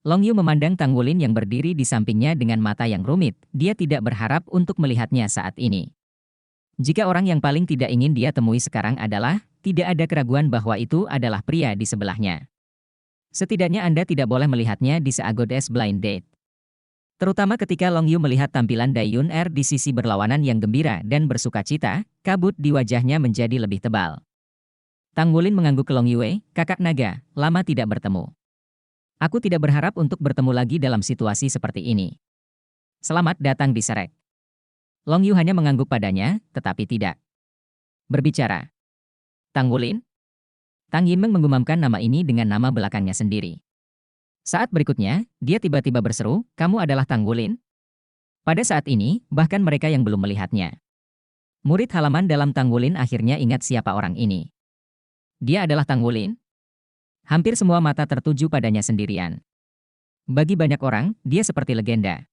Long Yu memandang Tang Wulin yang berdiri di sampingnya dengan mata yang rumit. Dia tidak berharap untuk melihatnya saat ini. Jika orang yang paling tidak ingin dia temui sekarang adalah, tidak ada keraguan bahwa itu adalah pria di sebelahnya. Setidaknya Anda tidak boleh melihatnya di Seagodes Blind Date. Terutama ketika Long Yu melihat tampilan Dai Yun Er di sisi berlawanan yang gembira dan bersukacita, kabut di wajahnya menjadi lebih tebal. Tang Wulin mengangguk ke Long Yue, kakak naga, lama tidak bertemu. Aku tidak berharap untuk bertemu lagi dalam situasi seperti ini. Selamat datang di Serek. Long Yu hanya mengangguk padanya, tetapi tidak berbicara. Tang Wulin? Tang Yinmeng menggumamkan nama ini dengan nama belakangnya sendiri. Saat berikutnya, dia tiba-tiba berseru, kamu adalah Tang Wulin? Pada saat ini, bahkan mereka yang belum melihatnya. Murid halaman dalam Tang Wulin akhirnya ingat siapa orang ini. Dia adalah Tang Wulin? Hampir semua mata tertuju padanya sendirian. Bagi banyak orang, dia seperti legenda.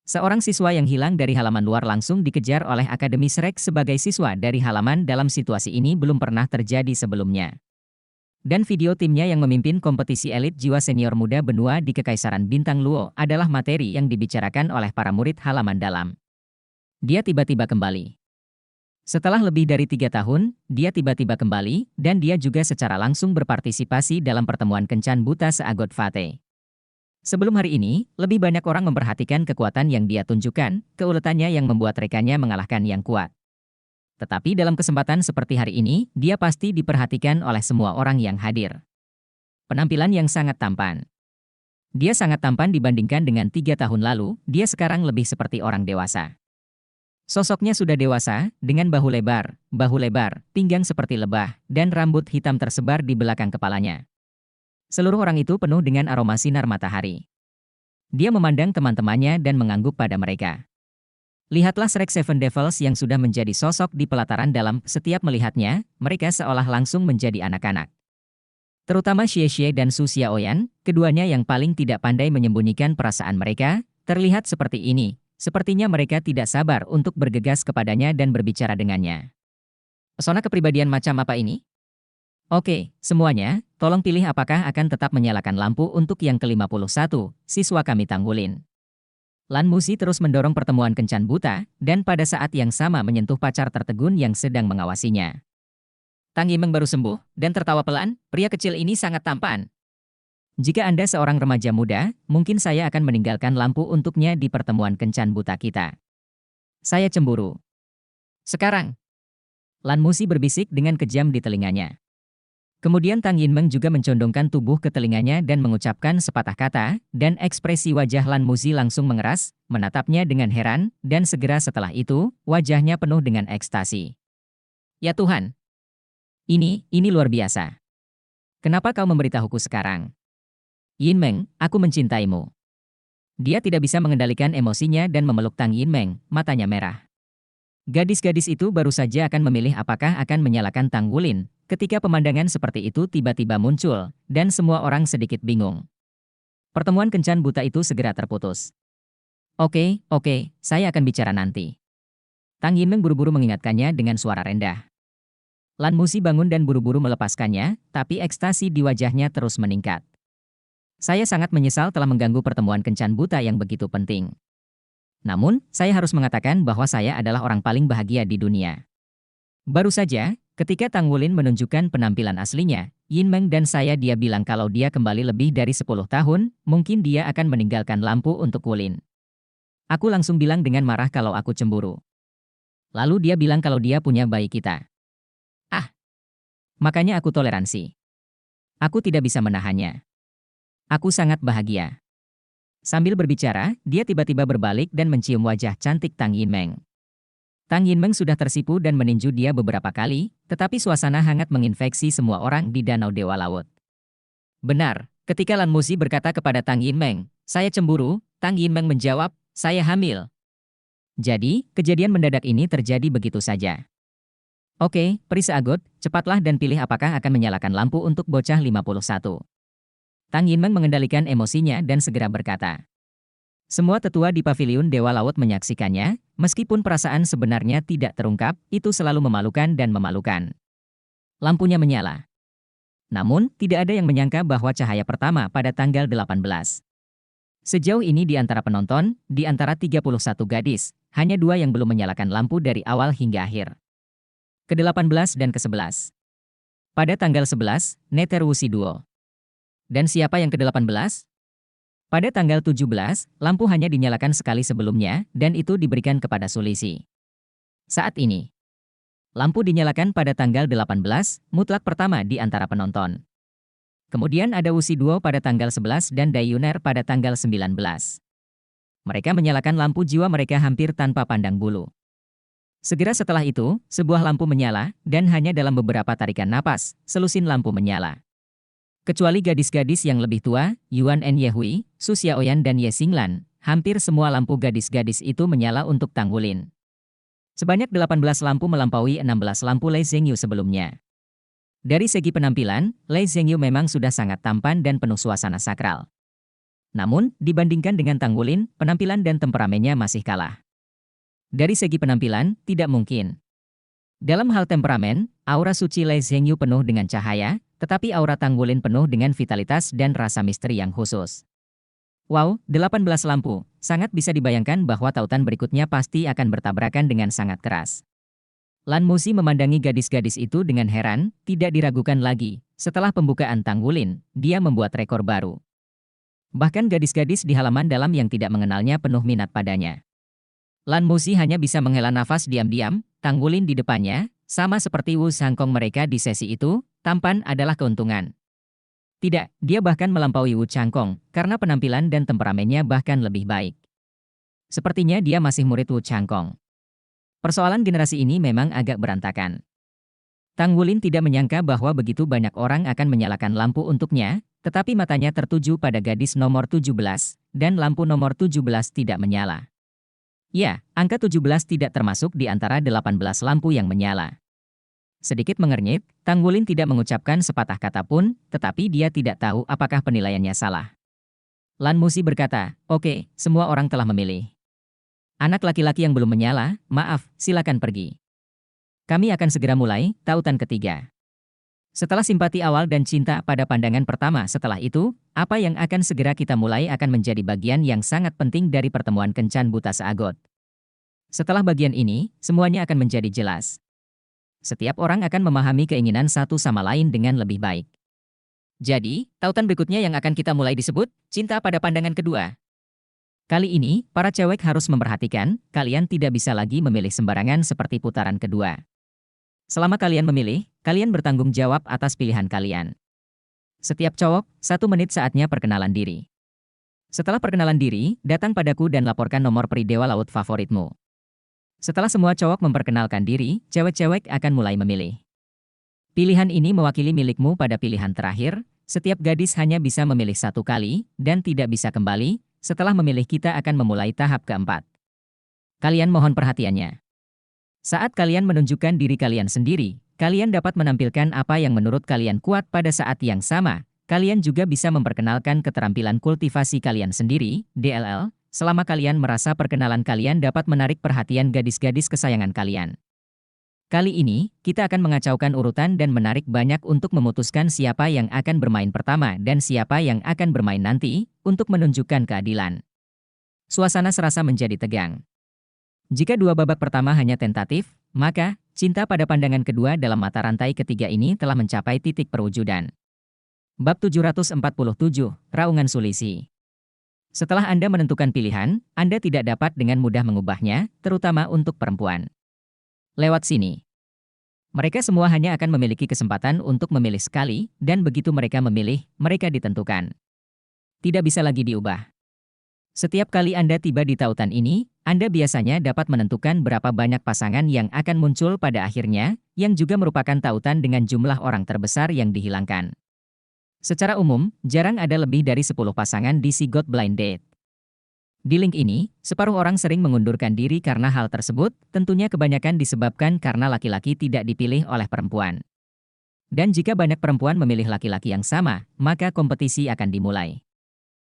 Seorang siswa yang hilang dari halaman luar langsung dikejar oleh Akademi Shrek sebagai siswa dari halaman dalam situasi ini belum pernah terjadi sebelumnya. Dan video timnya yang memimpin kompetisi elit jiwa senior muda benua di Kekaisaran Bintang Luo adalah materi yang dibicarakan oleh para murid halaman dalam. Dia tiba-tiba kembali. Setelah lebih dari 3 tahun, dia tiba-tiba kembali, dan dia juga secara langsung berpartisipasi dalam pertemuan kencan buta Seagot Fate. Sebelum hari ini, lebih banyak orang memperhatikan kekuatan yang dia tunjukkan, keuletannya yang membuat rekannya mengalahkan yang kuat. Tetapi dalam kesempatan seperti hari ini, dia pasti diperhatikan oleh semua orang yang hadir. Penampilan yang sangat tampan. Dia sangat tampan dibandingkan dengan 3 tahun lalu, dia sekarang lebih seperti orang dewasa. Sosoknya sudah dewasa, dengan bahu lebar, pinggang seperti lebah, dan rambut hitam tersebar di belakang kepalanya. Seluruh orang itu penuh dengan aroma sinar matahari. Dia memandang teman-temannya dan mengangguk pada mereka. Lihatlah Shrek Seven Devils yang sudah menjadi sosok di pelataran dalam, setiap melihatnya, mereka seolah langsung menjadi anak-anak. Terutama Xie Xie dan Su Xiaoyan, keduanya yang paling tidak pandai menyembunyikan perasaan mereka, terlihat seperti ini. Sepertinya mereka tidak sabar untuk bergegas kepadanya dan berbicara dengannya. Pesona kepribadian macam apa ini? Oke, semuanya, tolong pilih apakah akan tetap menyalakan lampu untuk yang ke-51, siswa kami Tang Wulin. Lan Musi terus mendorong pertemuan kencan buta, dan pada saat yang sama menyentuh pacar tertegun yang sedang mengawasinya. Tang Yimeng baru sembuh, dan tertawa pelan, pria kecil ini sangat tampan. Jika Anda seorang remaja muda, mungkin saya akan meninggalkan lampu untuknya di pertemuan kencan buta kita. Saya cemburu. Sekarang. Lan Musi berbisik dengan kejam di telinganya. Kemudian Tang Yinmeng juga mencondongkan tubuh ke telinganya dan mengucapkan sepatah kata, dan ekspresi wajah Lan Musi langsung mengeras, menatapnya dengan heran, dan segera setelah itu, wajahnya penuh dengan ekstasi. Ya Tuhan. Ini luar biasa. Kenapa kau memberitahuku sekarang? Yinmeng, aku mencintaimu. Dia tidak bisa mengendalikan emosinya dan memeluk Tang Yinmeng, matanya merah. Gadis-gadis itu baru saja akan memilih apakah akan menyalakan Tang Wulin, ketika pemandangan seperti itu tiba-tiba muncul, dan semua orang sedikit bingung. Pertemuan kencan buta itu segera terputus. Oke, saya akan bicara nanti. Tang Yinmeng buru-buru mengingatkannya dengan suara rendah. Lan Musi bangun dan buru-buru melepaskannya, tapi ekstasi di wajahnya terus meningkat. Saya sangat menyesal telah mengganggu pertemuan kencan buta yang begitu penting. Namun, saya harus mengatakan bahwa saya adalah orang paling bahagia di dunia. Baru saja, ketika Tang Wulin menunjukkan penampilan aslinya, Yinmeng dan dia bilang kalau dia kembali lebih dari 10 tahun, mungkin dia akan meninggalkan lampu untuk Wulin. Aku langsung bilang dengan marah kalau aku cemburu. Lalu dia bilang kalau dia punya bayi kita. Makanya aku toleransi. Aku tidak bisa menahannya. Aku sangat bahagia. Sambil berbicara, dia tiba-tiba berbalik dan mencium wajah cantik Tang Yinmeng. Tang Yinmeng sudah tersipu dan meninju dia beberapa kali, tetapi suasana hangat menginfeksi semua orang di Danau Dewa Laut. Benar, ketika Lan Musi berkata kepada Tang Yinmeng, saya cemburu, Tang Yinmeng menjawab, saya hamil. Jadi, kejadian mendadak ini terjadi begitu saja. Oke, Pri Seagot, cepatlah dan pilih apakah akan menyalakan lampu untuk bocah 51. Tang Yinmeng mengendalikan emosinya dan segera berkata. Semua tetua di paviliun Dewa Laut menyaksikannya, meskipun perasaan sebenarnya tidak terungkap, itu selalu memalukan dan memalukan. Lampunya menyala. Namun, tidak ada yang menyangka bahwa cahaya pertama pada tanggal 18 Sejauh ini di antara penonton, di antara 31 gadis, hanya 2 yang belum menyalakan lampu dari awal hingga akhir. Ke-18 dan ke-11. Pada tanggal 11, Neterusi Duo. Dan siapa yang ke-18? Pada tanggal 17, lampu hanya dinyalakan sekali sebelumnya, dan itu diberikan kepada Sulisi. Saat ini, lampu dinyalakan pada tanggal 18, mutlak pertama di antara penonton. Kemudian ada Wusi Duo pada tanggal 11 dan Dayuner pada tanggal 19. Mereka menyalakan lampu jiwa mereka hampir tanpa pandang bulu. Segera setelah itu, sebuah lampu menyala, dan hanya dalam beberapa tarikan napas, selusin lampu menyala. Kecuali gadis-gadis yang lebih tua, Yuan and Yehui, Su Xiaoyan dan Ye Xinglan, hampir semua lampu gadis-gadis itu menyala untuk Tanggulin. Sebanyak 18 lampu melampaui 16 lampu Lei Zhengyu sebelumnya. Dari segi penampilan, Lei Zhengyu memang sudah sangat tampan dan penuh suasana sakral. Namun, dibandingkan dengan Tanggulin, penampilan dan temperamennya masih kalah. Dari segi penampilan, tidak mungkin. Dalam hal temperamen, aura suci Lei Zhengyu penuh dengan cahaya, tetapi aura Tanggulin penuh dengan vitalitas dan rasa misteri yang khusus. Wow, 18 lampu, sangat bisa dibayangkan bahwa tautan berikutnya pasti akan bertabrakan dengan sangat keras. Lan Musi memandangi gadis-gadis itu dengan heran, tidak diragukan lagi. Setelah pembukaan Tanggulin, dia membuat rekor baru. Bahkan gadis-gadis di halaman dalam yang tidak mengenalnya penuh minat padanya. Lan Musi hanya bisa menghela nafas diam-diam, Tanggulin di depannya, sama seperti Wu Sangkong mereka di sesi itu, tampan adalah keuntungan. Tidak, dia bahkan melampaui Wu Changkong, karena penampilan dan temperamennya bahkan lebih baik. Sepertinya dia masih murid Wu Changkong. Persoalan generasi ini memang agak berantakan. Tanggulin tidak menyangka bahwa begitu banyak orang akan menyalakan lampu untuknya, tetapi matanya tertuju pada gadis nomor 17, dan lampu nomor 17 tidak menyala. Ya, angka 17 tidak termasuk di antara 18 lampu yang menyala. Sedikit mengernyit, Tanggulin tidak mengucapkan sepatah kata pun, tetapi dia tidak tahu apakah penilaiannya salah. Lan Musi berkata, "Oke, semua orang telah memilih. Anak laki-laki yang belum menyala, maaf, silakan pergi. Kami akan segera mulai, tautan ketiga." Setelah simpati awal dan cinta pada pandangan pertama setelah itu, apa yang akan segera kita mulai akan menjadi bagian yang sangat penting dari pertemuan kencan buta seagot. Setelah bagian ini, semuanya akan menjadi jelas. Setiap orang akan memahami keinginan satu sama lain dengan lebih baik. Jadi, tautan berikutnya yang akan kita mulai disebut, cinta pada pandangan kedua. Kali ini, para cewek harus memperhatikan, kalian tidak bisa lagi memilih sembarangan seperti putaran kedua. Selama kalian memilih, kalian bertanggung jawab atas pilihan kalian. Setiap cowok, 1 menit saatnya perkenalan diri. Setelah perkenalan diri, datang padaku dan laporkan nomor peri dewa laut favoritmu. Setelah semua cowok memperkenalkan diri, cewek-cewek akan mulai memilih. Pilihan ini mewakili milikmu pada pilihan terakhir, setiap gadis hanya bisa memilih 1 kali, dan tidak bisa kembali. Setelah memilih kita akan memulai tahap keempat. Kalian mohon perhatiannya. Saat kalian menunjukkan diri kalian sendiri, kalian dapat menampilkan apa yang menurut kalian kuat pada saat yang sama. Kalian juga bisa memperkenalkan keterampilan kultivasi kalian sendiri, DLL, selama kalian merasa perkenalan kalian dapat menarik perhatian gadis-gadis kesayangan kalian. Kali ini, kita akan mengacaukan urutan dan menarik banyak untuk memutuskan siapa yang akan bermain pertama dan siapa yang akan bermain nanti, untuk menunjukkan keadilan. Suasana serasa menjadi tegang. Jika 2 babak pertama hanya tentatif, maka, cinta pada pandangan kedua dalam mata rantai ketiga ini telah mencapai titik perwujudan. Bab 747, Raungan Sulisi. Setelah Anda menentukan pilihan, Anda tidak dapat dengan mudah mengubahnya, terutama untuk perempuan. Lewat sini. Mereka semua hanya akan memiliki kesempatan untuk memilih sekali, dan begitu mereka memilih, mereka ditentukan. Tidak bisa lagi diubah. Setiap kali Anda tiba di tautan ini, Anda biasanya dapat menentukan berapa banyak pasangan yang akan muncul pada akhirnya, yang juga merupakan tautan dengan jumlah orang terbesar yang dihilangkan. Secara umum, jarang ada lebih dari 10 pasangan di Si God Blind Date. Di link ini, separuh orang sering mengundurkan diri karena hal tersebut, tentunya kebanyakan disebabkan karena laki-laki tidak dipilih oleh perempuan. Dan jika banyak perempuan memilih laki-laki yang sama, maka kompetisi akan dimulai.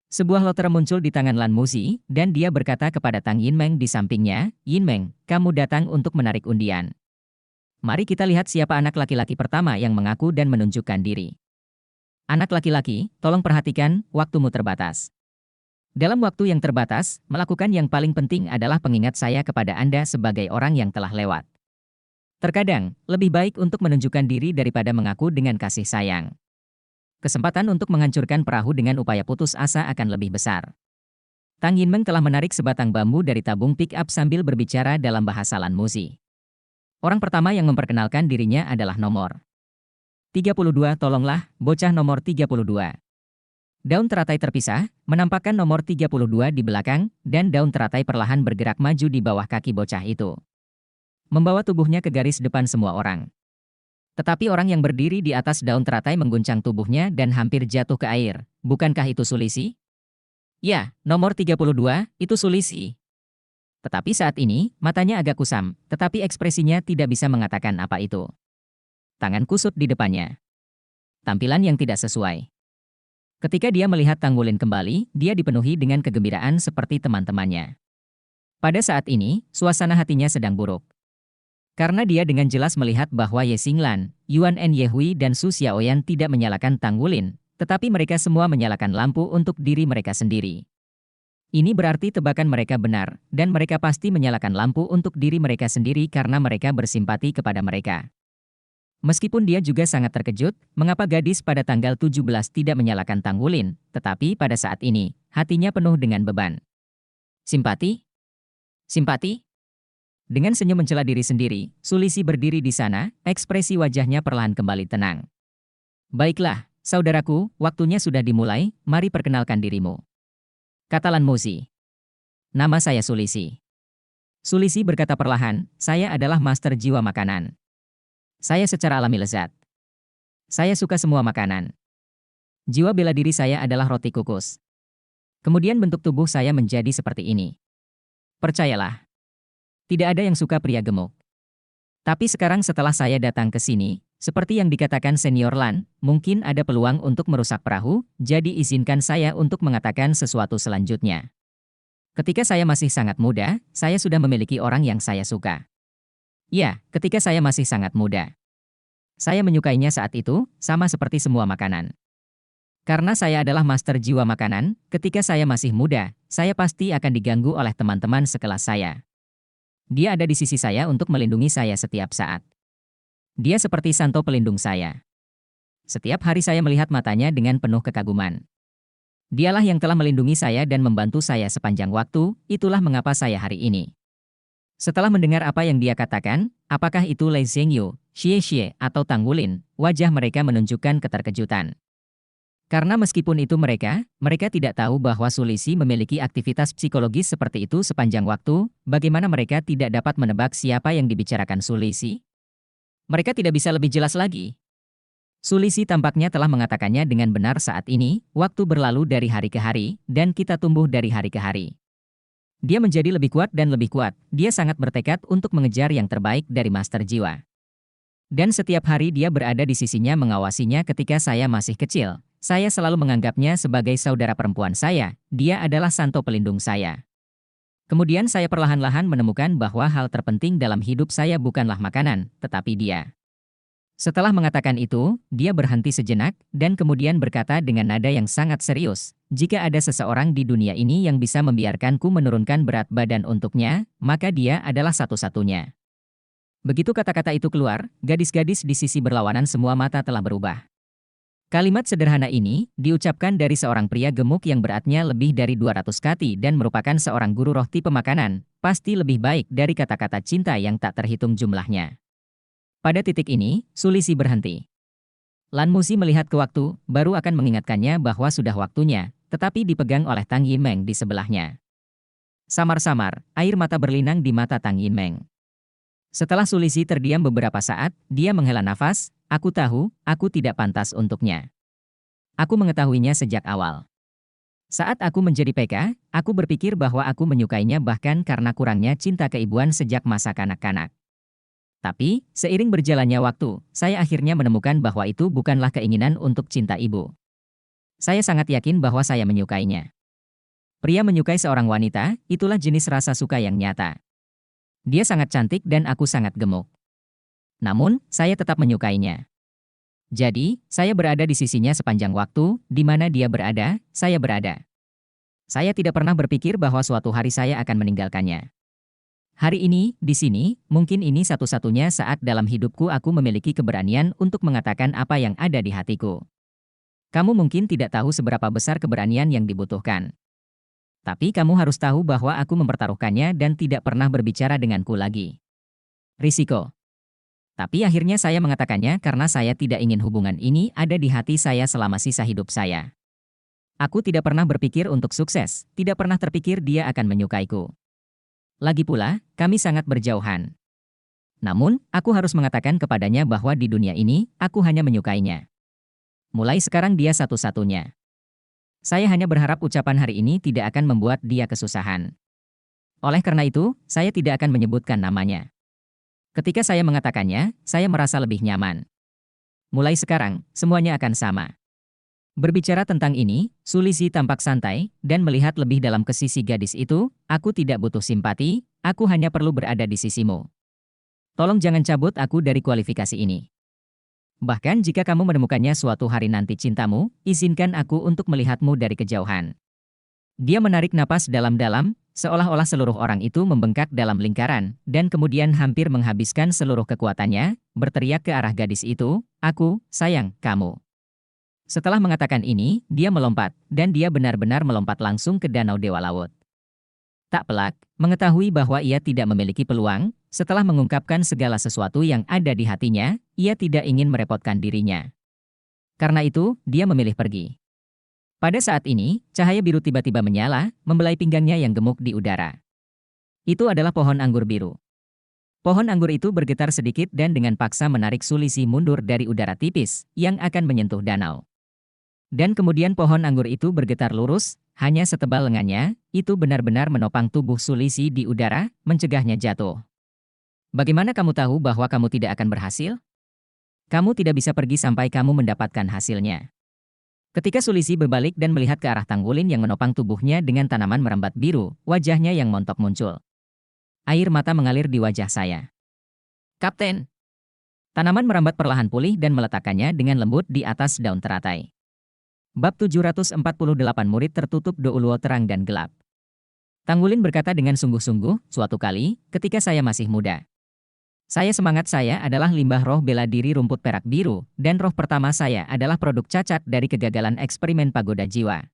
Sebuah lotre muncul di tangan Lan Musi, dan dia berkata kepada Tang Yinmeng di sampingnya, "Yinmeng, kamu datang untuk menarik undian. Mari kita lihat siapa anak laki-laki pertama yang mengaku dan menunjukkan diri. Anak laki-laki, tolong perhatikan, waktumu terbatas." Dalam waktu yang terbatas, melakukan yang paling penting adalah pengingat saya kepada Anda sebagai orang yang telah lewat. Terkadang, lebih baik untuk menunjukkan diri daripada mengaku dengan kasih sayang. Kesempatan untuk menghancurkan perahu dengan upaya putus asa akan lebih besar. Tang Yinmeng telah menarik sebatang bambu dari tabung pick-up sambil berbicara dalam bahasa Lan Musi. Orang pertama yang memperkenalkan dirinya adalah nomor 32. Tolonglah, bocah nomor 32. Daun teratai terpisah, menampakkan nomor 32 di belakang, dan daun teratai perlahan bergerak maju di bawah kaki bocah itu, membawa tubuhnya ke garis depan semua orang. Tetapi orang yang berdiri di atas daun teratai mengguncang tubuhnya dan hampir jatuh ke air. Bukankah itu Sulisi? Ya, nomor 32, itu Sulisi. Tetapi saat ini, matanya agak kusam, tetapi ekspresinya tidak bisa mengatakan apa itu. Tangan kusut di depannya. Tampilan yang tidak sesuai. Ketika dia melihat Tang Wulin kembali, dia dipenuhi dengan kegembiraan seperti teman-temannya. Pada saat ini, suasana hatinya sedang buruk. Karena dia dengan jelas melihat bahwa Ye Xinglan, Yuan En Yehui dan Su Xiaoyan tidak menyalakan Tang Wulin, tetapi mereka semua menyalakan lampu untuk diri mereka sendiri. Ini berarti tebakan mereka benar, dan mereka pasti menyalakan lampu untuk diri mereka sendiri karena mereka bersimpati kepada mereka. Meskipun dia juga sangat terkejut, mengapa gadis pada tanggal 17 tidak menyalakan Tang Wulin, tetapi pada saat ini, hatinya penuh dengan beban. Simpati? Simpati? Dengan senyum mencela diri sendiri, Sulisi berdiri di sana, ekspresi wajahnya perlahan kembali tenang. Baiklah, saudaraku, waktunya sudah dimulai, mari perkenalkan dirimu. Kata Lan Musi. Nama saya Sulisi. Sulisi berkata perlahan, saya adalah master jiwa makanan. Saya secara alami lezat. Saya suka semua makanan. Jiwa bela diri saya adalah roti kukus. Kemudian bentuk tubuh saya menjadi seperti ini. Percayalah. Tidak ada yang suka pria gemuk. Tapi sekarang setelah saya datang ke sini, seperti yang dikatakan Senior Lan, mungkin ada peluang untuk merusak perahu, jadi izinkan saya untuk mengatakan sesuatu selanjutnya. Ketika saya masih sangat muda, saya sudah memiliki orang yang saya suka. Ya, ketika saya masih sangat muda. Saya menyukainya saat itu, sama seperti semua makanan. Karena saya adalah master jiwa makanan, ketika saya masih muda, saya pasti akan diganggu oleh teman-teman sekelas saya. Dia ada di sisi saya untuk melindungi saya setiap saat. Dia seperti Santo pelindung saya. Setiap hari saya melihat matanya dengan penuh kekaguman. Dialah yang telah melindungi saya dan membantu saya sepanjang waktu, itulah mengapa saya hari ini. Setelah mendengar apa yang dia katakan, apakah itu Lei Zhengyu, Xie Xie, atau Tang Wulin, wajah mereka menunjukkan keterkejutan. Karena meskipun itu mereka tidak tahu bahwa Sulisi memiliki aktivitas psikologis seperti itu sepanjang waktu, bagaimana mereka tidak dapat menebak siapa yang dibicarakan Sulisi? Mereka tidak bisa lebih jelas lagi. Sulisi tampaknya telah mengatakannya dengan benar saat ini, waktu berlalu dari hari ke hari, dan kita tumbuh dari hari ke hari. Dia menjadi lebih kuat dan lebih kuat, dia sangat bertekad untuk mengejar yang terbaik dari Master Jiwa. Dan setiap hari dia berada di sisinya mengawasinya ketika saya masih kecil. Saya selalu menganggapnya sebagai saudara perempuan saya, dia adalah Santo pelindung saya. Kemudian saya perlahan-lahan menemukan bahwa hal terpenting dalam hidup saya bukanlah makanan, tetapi dia. Setelah mengatakan itu, dia berhenti sejenak, dan kemudian berkata dengan nada yang sangat serius, jika ada seseorang di dunia ini yang bisa membiarkanku menurunkan berat badan untuknya, maka dia adalah satu-satunya. Begitu kata-kata itu keluar, gadis-gadis di sisi berlawanan semua mata telah berubah. Kalimat sederhana ini diucapkan dari seorang pria gemuk yang beratnya lebih dari 200 kati dan merupakan seorang guru roh tipe makanan, pasti lebih baik dari kata-kata cinta yang tak terhitung jumlahnya. Pada titik ini, Sulisi berhenti. Lan Musi melihat ke waktu, baru akan mengingatkannya bahwa sudah waktunya, tetapi dipegang oleh Tang Yinmeng di sebelahnya. Samar-samar, air mata berlinang di mata Tang Yinmeng. Setelah Sulisi terdiam beberapa saat, dia menghela nafas. Aku tahu, aku tidak pantas untuknya. Aku mengetahuinya sejak awal. Saat aku menjadi PK, aku berpikir bahwa aku menyukainya bahkan karena kurangnya cinta keibuan sejak masa kanak-kanak. Tapi, seiring berjalannya waktu, saya akhirnya menemukan bahwa itu bukanlah keinginan untuk cinta ibu. Saya sangat yakin bahwa saya menyukainya. Pria menyukai seorang wanita, itulah jenis rasa suka yang nyata. Dia sangat cantik dan aku sangat gemuk. Namun, saya tetap menyukainya. Jadi, saya berada di sisinya sepanjang waktu, di mana dia berada, saya berada. Saya tidak pernah berpikir bahwa suatu hari saya akan meninggalkannya. Hari ini, di sini, mungkin ini satu-satunya saat dalam hidupku aku memiliki keberanian untuk mengatakan apa yang ada di hatiku. Kamu mungkin tidak tahu seberapa besar keberanian yang dibutuhkan. Tapi kamu harus tahu bahwa aku mempertaruhkannya dan tidak pernah berbicara denganku lagi. Risiko. Tapi akhirnya saya mengatakannya karena saya tidak ingin hubungan ini ada di hati saya selama sisa hidup saya. Aku tidak pernah berpikir untuk sukses, tidak pernah terpikir dia akan menyukaiku. Lagi pula, kami sangat berjauhan. Namun, aku harus mengatakan kepadanya bahwa di dunia ini, aku hanya menyukainya. Mulai sekarang dia satu-satunya. Saya hanya berharap ucapan hari ini tidak akan membuat dia kesusahan. Oleh karena itu, saya tidak akan menyebutkan namanya. Ketika saya mengatakannya, saya merasa lebih nyaman. Mulai sekarang, semuanya akan sama. Berbicara tentang ini, Sulisi tampak santai, dan melihat lebih dalam ke sisi gadis itu, aku tidak butuh simpati, aku hanya perlu berada di sisimu. Tolong jangan cabut aku dari kualifikasi ini. Bahkan jika kamu menemukannya suatu hari nanti cintamu, izinkan aku untuk melihatmu dari kejauhan. Dia menarik napas dalam-dalam, seolah-olah seluruh orang itu membengkak dalam lingkaran, dan kemudian hampir menghabiskan seluruh kekuatannya, berteriak ke arah gadis itu, aku, sayang, kamu. Setelah mengatakan ini, dia melompat, dan dia benar-benar melompat langsung ke Danau Dewa Laut. Tak pelak, mengetahui bahwa ia tidak memiliki peluang, setelah mengungkapkan segala sesuatu yang ada di hatinya, ia tidak ingin merepotkan dirinya. Karena itu, dia memilih pergi. Pada saat ini, cahaya biru tiba-tiba menyala, membelai pinggangnya yang gemuk di udara. Itu adalah pohon anggur biru. Pohon anggur itu bergetar sedikit dan dengan paksa menarik Sulisi mundur dari udara tipis, yang akan menyentuh danau. Dan kemudian pohon anggur itu bergetar lurus, hanya setebal lengannya, itu benar-benar menopang tubuh Sulisi di udara, mencegahnya jatuh. Bagaimana kamu tahu bahwa kamu tidak akan berhasil? Kamu tidak bisa pergi sampai kamu mendapatkan hasilnya. Ketika Sulisi berbalik dan melihat ke arah Tanggulin yang menopang tubuhnya dengan tanaman merambat biru, wajahnya yang montok muncul. Air mata mengalir di wajah saya. Kapten! Tanaman merambat perlahan pulih dan meletakkannya dengan lembut di atas daun teratai. Bab 748 murid tertutup Douluo terang dan gelap. Tanggulin berkata dengan sungguh-sungguh, suatu kali, ketika saya masih muda. Semangat saya adalah limbah roh bela diri rumput perak biru, dan roh pertama saya adalah produk cacat dari kegagalan eksperimen pagoda jiwa.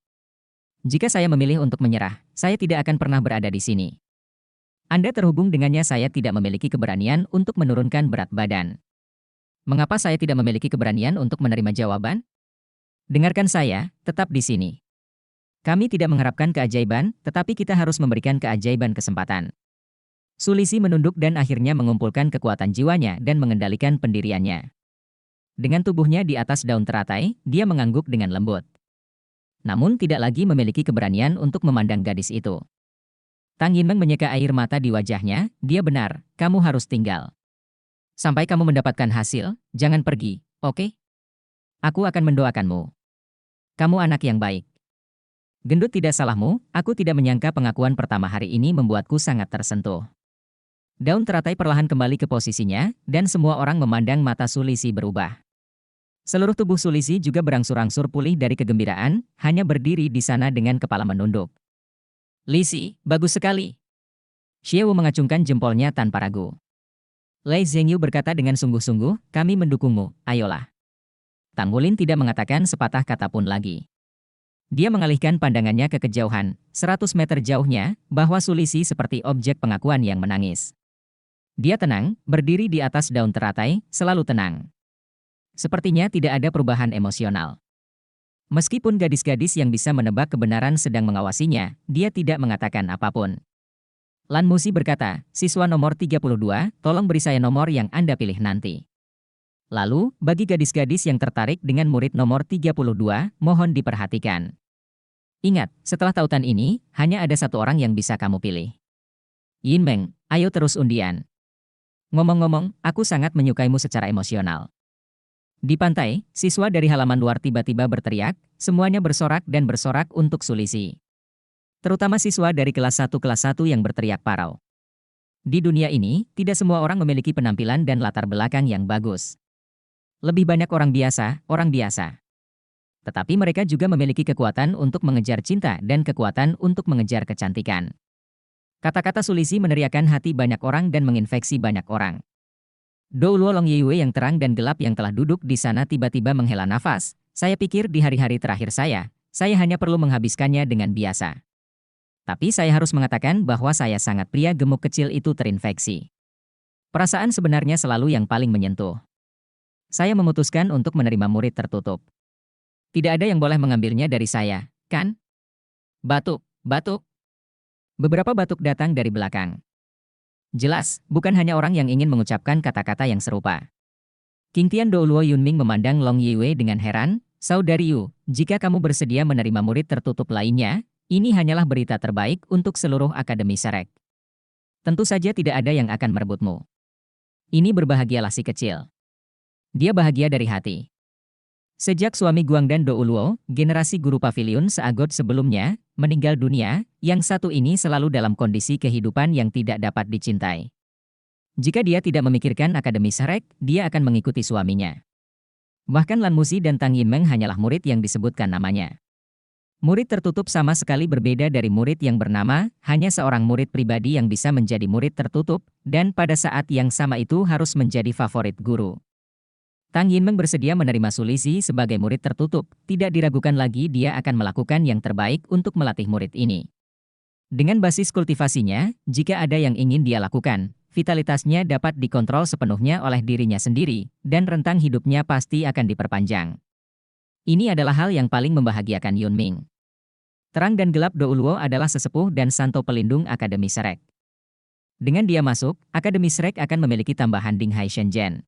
Jika saya memilih untuk menyerah, saya tidak akan pernah berada di sini. Anda terhubung dengannya saya tidak memiliki keberanian untuk menurunkan berat badan. Mengapa saya tidak memiliki keberanian untuk menerima jawaban? Dengarkan saya, tetap di sini. Kami tidak mengharapkan keajaiban, tetapi kita harus memberikan keajaiban kesempatan. Sulisi menunduk dan akhirnya mengumpulkan kekuatan jiwanya dan mengendalikan pendiriannya. Dengan tubuhnya di atas daun teratai, dia mengangguk dengan lembut. Namun tidak lagi memiliki keberanian untuk memandang gadis itu. Tang Yinmeng menyeka air mata di wajahnya, dia benar, kamu harus tinggal. Sampai kamu mendapatkan hasil, jangan pergi, oke? Aku akan mendoakanmu. Kamu anak yang baik. Gendut tidak salahmu, aku tidak menyangka pengakuan pertama hari ini membuatku sangat tersentuh. Daun teratai perlahan kembali ke posisinya, dan semua orang memandang mata Sulisi berubah. Seluruh tubuh Sulisi juga berangsur-angsur pulih dari kegembiraan, hanya berdiri di sana dengan kepala menunduk. Lisi, bagus sekali. Xiewu mengacungkan jempolnya tanpa ragu. Lei Zhengyu berkata dengan sungguh-sungguh, kami mendukungmu, ayolah. Tanggulin tidak mengatakan sepatah kata pun lagi. Dia mengalihkan pandangannya ke kejauhan, 100 meter jauhnya, bahwa Sulisi seperti objek pengakuan yang menangis. Dia tenang, berdiri di atas daun teratai, selalu tenang. Sepertinya tidak ada perubahan emosional. Meskipun gadis-gadis yang bisa menebak kebenaran sedang mengawasinya, dia tidak mengatakan apapun. Lan Musi berkata, siswa nomor 32, tolong beri saya nomor yang Anda pilih nanti. Lalu, bagi gadis-gadis yang tertarik dengan murid nomor 32, mohon diperhatikan. Ingat, setelah tautan ini, hanya ada satu orang yang bisa kamu pilih. Yinmeng, ayo terus undian. Ngomong-ngomong, aku sangat menyukaimu secara emosional. Di pantai, siswa dari halaman luar tiba-tiba berteriak, semuanya bersorak dan bersorak untuk Sulisi. Terutama siswa dari kelas 1 yang berteriak parau. Di dunia ini, tidak semua orang memiliki penampilan dan latar belakang yang bagus. Lebih banyak orang biasa, Tetapi mereka juga memiliki kekuatan untuk mengejar cinta dan kekuatan untuk mengejar kecantikan. Kata-kata Sulisi meneriakkan hati banyak orang dan menginfeksi banyak orang. Doulo Long Yue yang terang dan gelap yang telah duduk di sana tiba-tiba menghela nafas. Saya pikir di hari-hari terakhir saya hanya perlu menghabiskannya dengan biasa. Tapi saya harus mengatakan bahwa saya sangat pria gemuk kecil itu terinfeksi. Perasaan sebenarnya selalu yang paling menyentuh. Saya memutuskan untuk menerima murid tertutup. Tidak ada yang boleh mengambilnya dari saya, kan? Batuk, batuk. Beberapa batuk datang dari belakang. Jelas, bukan hanya orang yang ingin mengucapkan kata-kata yang serupa. King Tian Doulo Yunming memandang Long Yue dengan heran. Saudari Yu, jika kamu bersedia menerima murid tertutup lainnya, ini hanyalah berita terbaik untuk seluruh Akademi Serek. Tentu saja tidak ada yang akan merebutmu. Ini berbahagialah si kecil. Dia bahagia dari hati. Sejak suami Guangdan Doulo, generasi guru pavilion seagot sebelumnya, meninggal dunia, yang satu ini selalu dalam kondisi kehidupan yang tidak dapat dicintai. Jika dia tidak memikirkan Akademi Serek, dia akan mengikuti suaminya. Bahkan Lan Musi dan Tang Yinmeng hanyalah murid yang disebutkan namanya. Murid tertutup sama sekali berbeda dari murid yang bernama, hanya seorang murid pribadi yang bisa menjadi murid tertutup, dan pada saat yang sama itu harus menjadi favorit guru. Tang Yinmeng bersedia menerima Sulisi sebagai murid tertutup, tidak diragukan lagi dia akan melakukan yang terbaik untuk melatih murid ini. Dengan basis kultivasinya, jika ada yang ingin dia lakukan, vitalitasnya dapat dikontrol sepenuhnya oleh dirinya sendiri, dan rentang hidupnya pasti akan diperpanjang. Ini adalah hal yang paling membahagiakan Yunming. Terang dan gelap Doulo adalah sesepuh dan santo pelindung Akademi Serek. Dengan dia masuk, Akademi Serek akan memiliki tambahan Dinghai Shenzhen.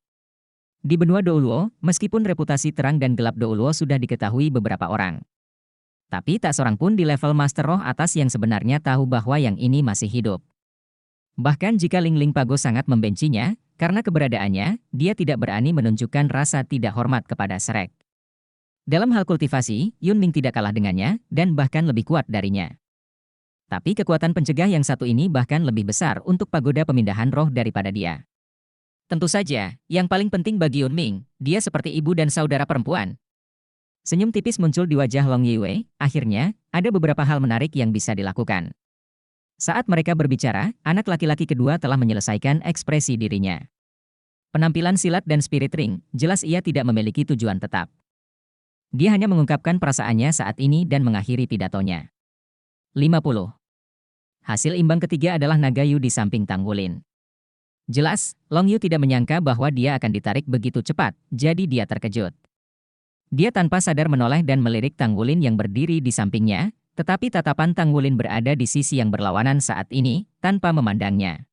Di benua Doulo, meskipun reputasi terang dan gelap Doulo sudah diketahui beberapa orang. Tapi tak seorang pun di level Master Roh atas yang sebenarnya tahu bahwa yang ini masih hidup. Bahkan jika Ling Ling Pago sangat membencinya, karena keberadaannya, dia tidak berani menunjukkan rasa tidak hormat kepada Serek. Dalam hal kultivasi, Yunming tidak kalah dengannya, dan bahkan lebih kuat darinya. Tapi kekuatan pencegah yang satu ini bahkan lebih besar untuk pagoda pemindahan roh daripada dia. Tentu saja, yang paling penting bagi Yunming, dia seperti ibu dan saudara perempuan. Senyum tipis muncul di wajah Long Yue, akhirnya, ada beberapa hal menarik yang bisa dilakukan. Saat mereka berbicara, anak laki-laki kedua telah menyelesaikan ekspresi dirinya. Penampilan silat dan spirit ring, jelas ia tidak memiliki tujuan tetap. Dia hanya mengungkapkan perasaannya saat ini dan mengakhiri pidatonya. 50. Hasil imbang ketiga adalah naga Yu di samping Tang Wulin. Jelas, Long Yu tidak menyangka bahwa dia akan ditarik begitu cepat, jadi dia terkejut. Dia tanpa sadar menoleh dan melirik Tang Wulin yang berdiri di sampingnya, tetapi tatapan Tang Wulin berada di sisi yang berlawanan saat ini, tanpa memandangnya.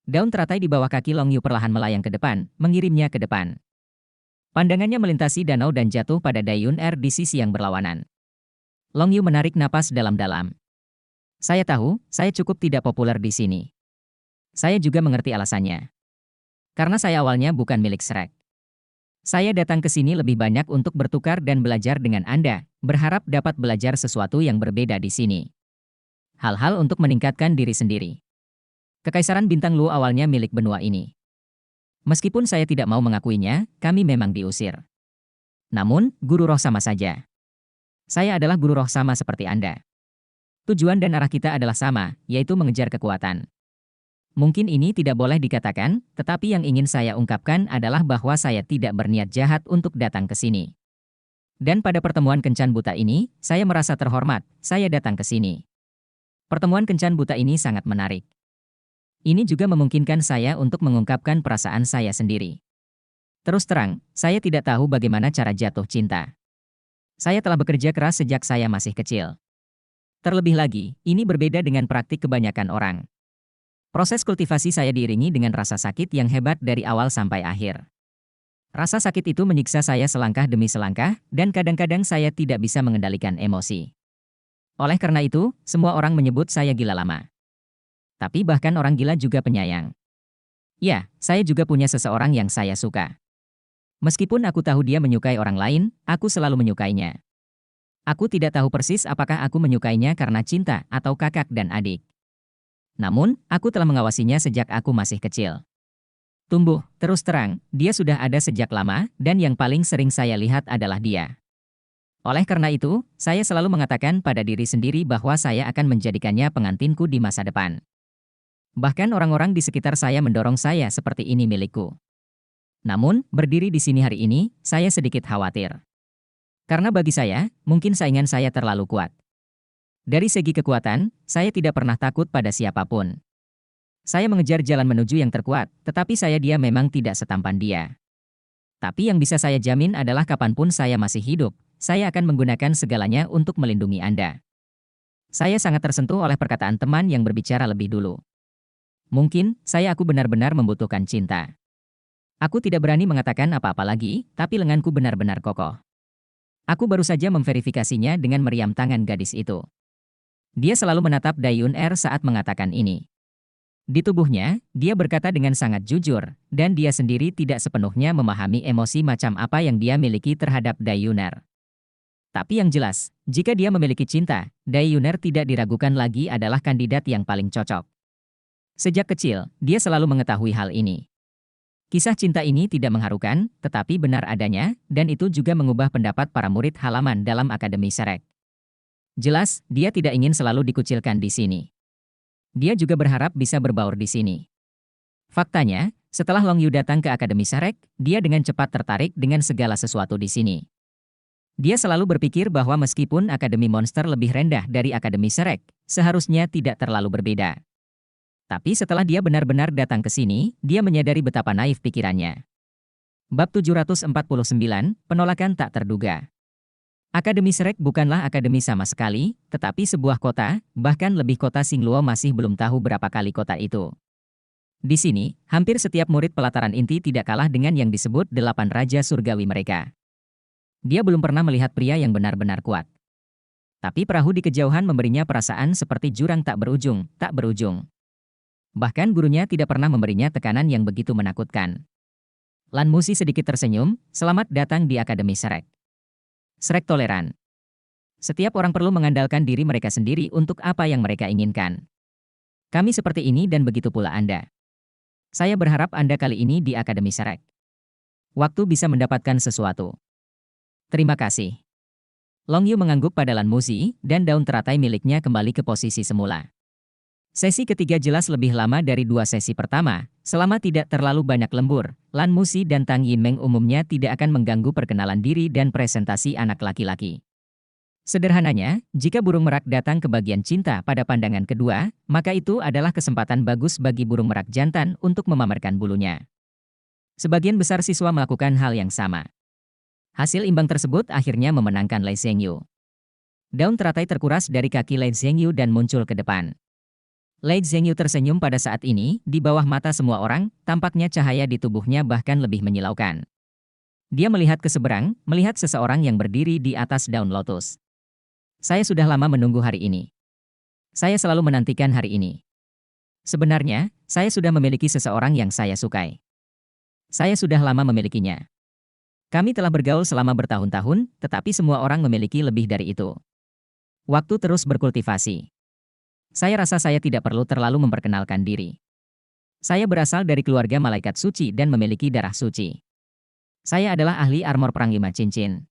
Daun teratai di bawah kaki Long Yu perlahan melayang ke depan, mengirimnya ke depan. Pandangannya melintasi danau dan jatuh pada Dayun Er di sisi yang berlawanan. Long Yu menarik napas dalam-dalam. Saya tahu, saya cukup tidak populer di sini. Saya juga mengerti alasannya. Karena saya awalnya bukan milik Serek. Saya datang ke sini lebih banyak untuk bertukar dan belajar dengan Anda, berharap dapat belajar sesuatu yang berbeda di sini. Hal-hal untuk meningkatkan diri sendiri. Kekaisaran Bintang Luo awalnya milik benua ini. Meskipun saya tidak mau mengakuinya, kami memang diusir. Namun, guru roh sama saja. Saya adalah guru roh sama seperti Anda. Tujuan dan arah kita adalah sama, yaitu mengejar kekuatan. Mungkin ini tidak boleh dikatakan, tetapi yang ingin saya ungkapkan adalah bahwa saya tidak berniat jahat untuk datang ke sini. Dan pada pertemuan Kencan Buta ini, saya merasa terhormat, saya datang ke sini. Pertemuan Kencan Buta ini sangat menarik. Ini juga memungkinkan saya untuk mengungkapkan perasaan saya sendiri. Terus terang, saya tidak tahu bagaimana cara jatuh cinta. Saya telah bekerja keras sejak saya masih kecil. Terlebih lagi, ini berbeda dengan praktik kebanyakan orang. Proses kultivasi saya diiringi dengan rasa sakit yang hebat dari awal sampai akhir. Rasa sakit itu menyiksa saya selangkah demi selangkah, dan kadang-kadang saya tidak bisa mengendalikan emosi. Oleh karena itu, semua orang menyebut saya gila lama. Tapi bahkan orang gila juga penyayang. Ya, saya juga punya seseorang yang saya suka. Meskipun aku tahu dia menyukai orang lain, aku selalu menyukainya. Aku tidak tahu persis apakah aku menyukainya karena cinta atau kakak dan adik. Namun, aku telah mengawasinya sejak aku masih kecil. Tumbuh, terus terang, dia sudah ada sejak lama, dan yang paling sering saya lihat adalah dia. Oleh karena itu, saya selalu mengatakan pada diri sendiri bahwa saya akan menjadikannya pengantinku di masa depan. Bahkan orang-orang di sekitar saya mendorong saya seperti ini milikku. Namun, berdiri di sini hari ini, saya sedikit khawatir. Karena bagi saya, mungkin saingan saya terlalu kuat. Dari segi kekuatan, saya tidak pernah takut pada siapapun. Saya mengejar jalan menuju yang terkuat, tetapi dia memang tidak setampan dia. Tapi yang bisa saya jamin adalah kapanpun saya masih hidup, saya akan menggunakan segalanya untuk melindungi Anda. Saya sangat tersentuh oleh perkataan teman yang berbicara lebih dulu. Mungkin, aku benar-benar membutuhkan cinta. Aku tidak berani mengatakan apa-apa lagi, tapi lenganku benar-benar kokoh. Aku baru saja memverifikasinya dengan meriam tangan gadis itu. Dia selalu menatap Dayun Er saat mengatakan ini. Di tubuhnya, dia berkata dengan sangat jujur, dan dia sendiri tidak sepenuhnya memahami emosi macam apa yang dia miliki terhadap Dayuner. Tapi yang jelas, jika dia memiliki cinta, Dayuner tidak diragukan lagi adalah kandidat yang paling cocok. Sejak kecil, dia selalu mengetahui hal ini. Kisah cinta ini tidak mengharukan, tetapi benar adanya, dan itu juga mengubah pendapat para murid halaman dalam Akademi Shrek. Jelas, dia tidak ingin selalu dikucilkan di sini. Dia juga berharap bisa berbaur di sini. Faktanya, setelah Long Yu datang ke Akademi Shrek, dia dengan cepat tertarik dengan segala sesuatu di sini. Dia selalu berpikir bahwa meskipun Akademi Monster lebih rendah dari Akademi Shrek, seharusnya tidak terlalu berbeda. Tapi setelah dia benar-benar datang ke sini, dia menyadari betapa naif pikirannya. Bab 749, Penolakan Tak Terduga. Akademi Shrek bukanlah akademi sama sekali, tetapi sebuah kota, bahkan lebih kota Xingluo masih belum tahu berapa kali kota itu. Di sini, hampir setiap murid pelataran inti tidak kalah dengan yang disebut 8 Raja Surgawi mereka. Dia belum pernah melihat pria yang benar-benar kuat. Tapi perahu di kejauhan memberinya perasaan seperti jurang tak berujung. Bahkan gurunya tidak pernah memberinya tekanan yang begitu menakutkan. Lan Musi sedikit tersenyum, selamat datang di Akademi Shrek. Shrek toleran. Setiap orang perlu mengandalkan diri mereka sendiri untuk apa yang mereka inginkan. Kami seperti ini dan begitu pula Anda. Saya berharap Anda kali ini di Akademi Shrek. Waktu bisa mendapatkan sesuatu. Terima kasih. Long Yu mengangguk pada Lan Musi, dan daun teratai miliknya kembali ke posisi semula. Sesi ketiga jelas lebih lama dari 2 sesi pertama. Selama tidak terlalu banyak lembur, Lan Musi dan Tang Yinmeng umumnya tidak akan mengganggu perkenalan diri dan presentasi anak laki-laki. Sederhananya, jika burung merak datang ke bagian cinta pada pandangan kedua, maka itu adalah kesempatan bagus bagi burung merak jantan untuk memamerkan bulunya. Sebagian besar siswa melakukan hal yang sama. Hasil imbang tersebut akhirnya memenangkan Lei Zhengyu. Daun teratai terkuras dari kaki Lei Zhengyu dan muncul ke depan. Lei Zhengyu tersenyum pada saat ini, di bawah mata semua orang, tampaknya cahaya di tubuhnya bahkan lebih menyilaukan. Dia melihat ke seberang, melihat seseorang yang berdiri di atas daun lotus. Saya sudah lama menunggu hari ini. Saya selalu menantikan hari ini. Sebenarnya, saya sudah memiliki seseorang yang saya sukai. Saya sudah lama memilikinya. Kami telah bergaul selama bertahun-tahun, tetapi semua orang memiliki lebih dari itu. Waktu terus berkultivasi. Saya rasa saya tidak perlu terlalu memperkenalkan diri. Saya berasal dari keluarga malaikat suci dan memiliki darah suci. Saya adalah ahli armor perang 5 cincin.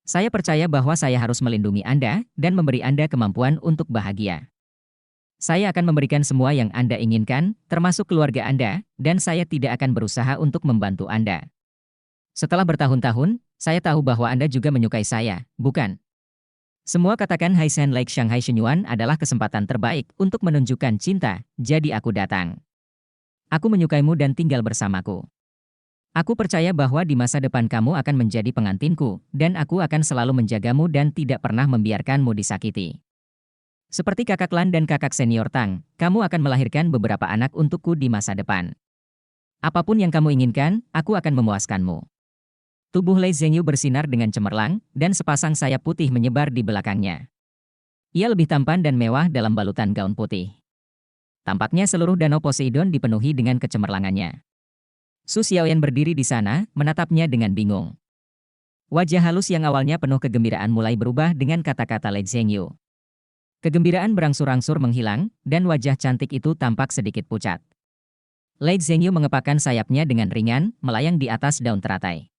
Saya percaya bahwa saya harus melindungi Anda dan memberi Anda kemampuan untuk bahagia. Saya akan memberikan semua yang Anda inginkan, termasuk keluarga Anda, dan saya tidak akan berusaha untuk membantu Anda. Setelah bertahun-tahun, saya tahu bahwa Anda juga menyukai saya, bukan? Semua katakan Haisen Lake Shanghai Shenyuan adalah kesempatan terbaik untuk menunjukkan cinta, jadi aku datang. Aku menyukaimu dan tinggal bersamaku. Aku percaya bahwa di masa depan kamu akan menjadi pengantinku, dan aku akan selalu menjagamu dan tidak pernah membiarkanmu disakiti. Seperti kakak Lan dan kakak senior Tang, kamu akan melahirkan beberapa anak untukku di masa depan. Apapun yang kamu inginkan, aku akan memuaskanmu. Tubuh Lei Zhengyu bersinar dengan cemerlang, dan sepasang sayap putih menyebar di belakangnya. Ia lebih tampan dan mewah dalam balutan gaun putih. Tampaknya seluruh danau Poseidon dipenuhi dengan kecemerlangannya. Su Xiaoyan berdiri di sana, menatapnya dengan bingung. Wajah halus yang awalnya penuh kegembiraan mulai berubah dengan kata-kata Lei Zhengyu. Kegembiraan berangsur-angsur menghilang, dan wajah cantik itu tampak sedikit pucat. Lei Zhengyu mengepakkan sayapnya dengan ringan, melayang di atas daun teratai.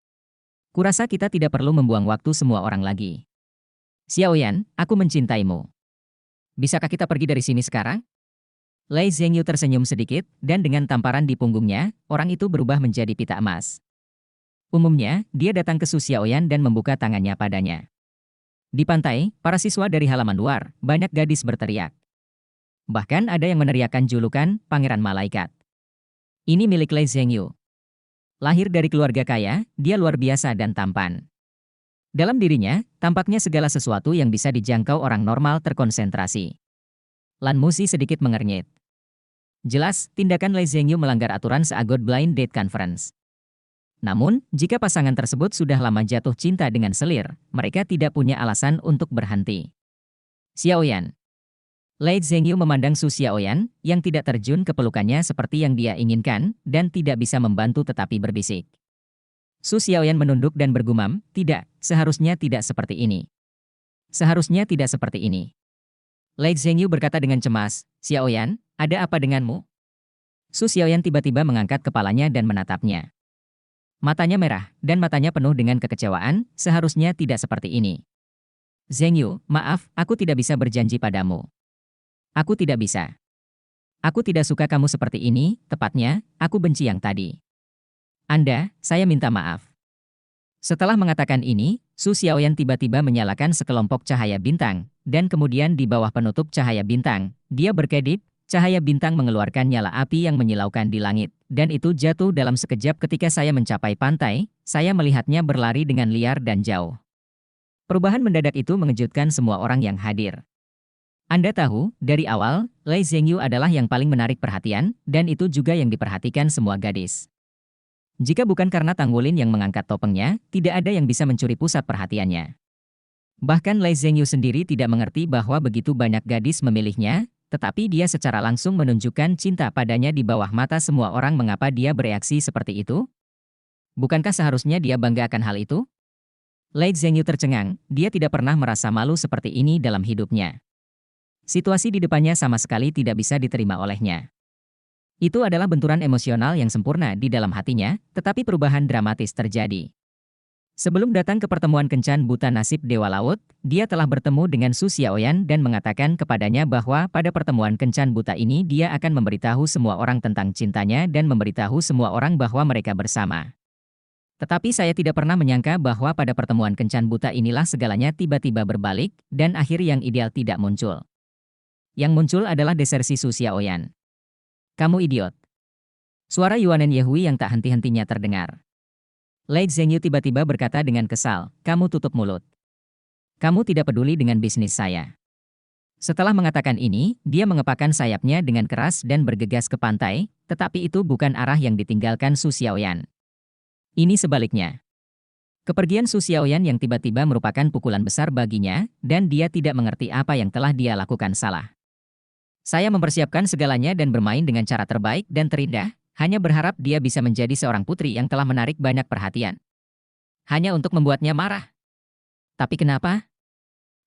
Kurasa kita tidak perlu membuang waktu semua orang lagi. Xiaoyan, aku mencintaimu. Bisakah kita pergi dari sini sekarang? Lei Zhengyu tersenyum sedikit, dan dengan tamparan di punggungnya, orang itu berubah menjadi pita emas. Umumnya, dia datang ke Su Xiaoyan dan membuka tangannya padanya. Di pantai, para siswa dari halaman luar, banyak gadis berteriak. Bahkan ada yang meneriakkan julukan Pangeran Malaikat. Ini milik Lei Zhengyu. Lahir dari keluarga kaya, dia luar biasa dan tampan. Dalam dirinya, tampaknya segala sesuatu yang bisa dijangkau orang normal terkonsentrasi. Lan Musi sedikit mengernyit. Jelas, tindakan Lei Zhengyu melanggar aturan seagot Blind Date Conference. Namun, jika pasangan tersebut sudah lama jatuh cinta dengan selir, mereka tidak punya alasan untuk berhenti. Xiaoyan. Lei Zhengyu memandang Su Xiaoyan, yang tidak terjun ke pelukannya seperti yang dia inginkan, dan tidak bisa membantu tetapi berbisik. Su Xiaoyan menunduk dan bergumam, tidak, seharusnya tidak seperti ini. Seharusnya tidak seperti ini. Lei Zhengyu berkata dengan cemas, Xiaoyan, ada apa denganmu? Su Xiaoyan tiba-tiba mengangkat kepalanya dan menatapnya. Matanya merah, dan matanya penuh dengan kekecewaan, seharusnya tidak seperti ini. Zhengyu, maaf, aku tidak bisa berjanji padamu. Aku tidak bisa. Aku tidak suka kamu seperti ini, tepatnya, aku benci yang tadi. Saya minta maaf. Setelah mengatakan ini, Su Xiaoyan tiba-tiba menyalakan sekelompok cahaya bintang, dan kemudian di bawah penutup cahaya bintang, dia berkedip, cahaya bintang mengeluarkan nyala api yang menyilaukan di langit, dan itu jatuh dalam sekejap ketika saya mencapai pantai, saya melihatnya berlari dengan liar dan jauh. Perubahan mendadak itu mengejutkan semua orang yang hadir. Anda tahu, dari awal, Lei Zhengyu adalah yang paling menarik perhatian, dan itu juga yang diperhatikan semua gadis. Jika bukan karena Tanggulin yang mengangkat topengnya, tidak ada yang bisa mencuri pusat perhatiannya. Bahkan Lei Zhengyu sendiri tidak mengerti bahwa begitu banyak gadis memilihnya, tetapi dia secara langsung menunjukkan cinta padanya di bawah mata semua orang. Mengapa dia bereaksi seperti itu? Bukankah seharusnya dia bangga akan hal itu? Lei Zhengyu tercengang, dia tidak pernah merasa malu seperti ini dalam hidupnya. Situasi di depannya sama sekali tidak bisa diterima olehnya. Itu adalah benturan emosional yang sempurna di dalam hatinya, tetapi perubahan dramatis terjadi. Sebelum datang ke pertemuan kencan buta nasib Dewa Laut, dia telah bertemu dengan Su Xiaoyan dan mengatakan kepadanya bahwa pada pertemuan kencan buta ini dia akan memberitahu semua orang tentang cintanya dan memberitahu semua orang bahwa mereka bersama. Tetapi saya tidak pernah menyangka bahwa pada pertemuan kencan buta inilah segalanya tiba-tiba berbalik, dan akhir yang ideal tidak muncul. Yang muncul adalah desersi Su Xiaoyan. Kamu idiot. Suara Yuanen Yehui yang tak henti-hentinya terdengar. Lei Zhengyu tiba-tiba berkata dengan kesal, kamu tutup mulut. Kamu tidak peduli dengan bisnis saya. Setelah mengatakan ini, dia mengepakkan sayapnya dengan keras dan bergegas ke pantai, tetapi itu bukan arah yang ditinggalkan Su Xiaoyan. Ini sebaliknya. Kepergian Su Xiaoyan yang tiba-tiba merupakan pukulan besar baginya, dan dia tidak mengerti apa yang telah dia lakukan salah. Saya mempersiapkan segalanya dan bermain dengan cara terbaik dan terindah, hanya berharap dia bisa menjadi seorang putri yang telah menarik banyak perhatian. Hanya untuk membuatnya marah. Tapi kenapa?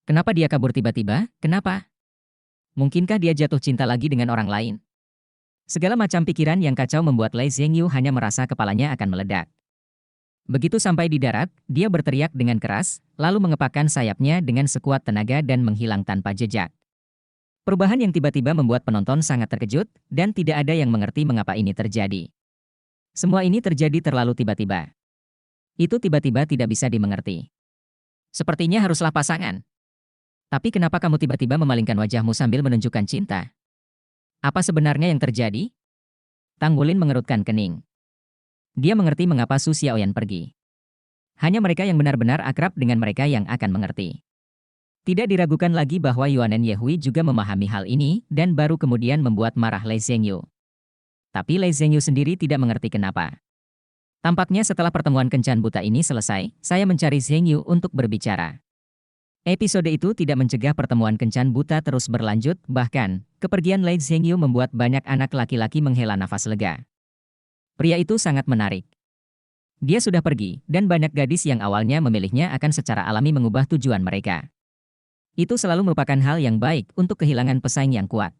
Kenapa dia kabur tiba-tiba? Kenapa? Mungkinkah dia jatuh cinta lagi dengan orang lain? Segala macam pikiran yang kacau membuat Lei Zhengyu hanya merasa kepalanya akan meledak. Begitu sampai di darat, dia berteriak dengan keras, lalu mengepakkan sayapnya dengan sekuat tenaga dan menghilang tanpa jejak. Perubahan yang tiba-tiba membuat penonton sangat terkejut, dan tidak ada yang mengerti mengapa ini terjadi. Semua ini terjadi terlalu tiba-tiba. Itu tiba-tiba tidak bisa dimengerti. Sepertinya haruslah pasangan. Tapi kenapa kamu tiba-tiba memalingkan wajahmu sambil menunjukkan cinta? Apa sebenarnya yang terjadi? Tanggulin mengerutkan kening. Dia mengerti mengapa Su Xiaoyan pergi. Hanya mereka yang benar-benar akrab dengan mereka yang akan mengerti. Tidak diragukan lagi bahwa Yuanen Yehui juga memahami hal ini dan baru kemudian membuat marah Lei Zhengyu. Tapi Lei Zhengyu sendiri tidak mengerti kenapa. Tampaknya setelah pertemuan kencan buta ini selesai, saya mencari Zhengyu untuk berbicara. Episode itu tidak mencegah pertemuan kencan buta terus berlanjut, bahkan, kepergian Lei Zhengyu membuat banyak anak laki-laki menghela nafas lega. Pria itu sangat menarik. Dia sudah pergi, dan banyak gadis yang awalnya memilihnya akan secara alami mengubah tujuan mereka. Itu selalu merupakan hal yang baik untuk kehilangan pesaing yang kuat.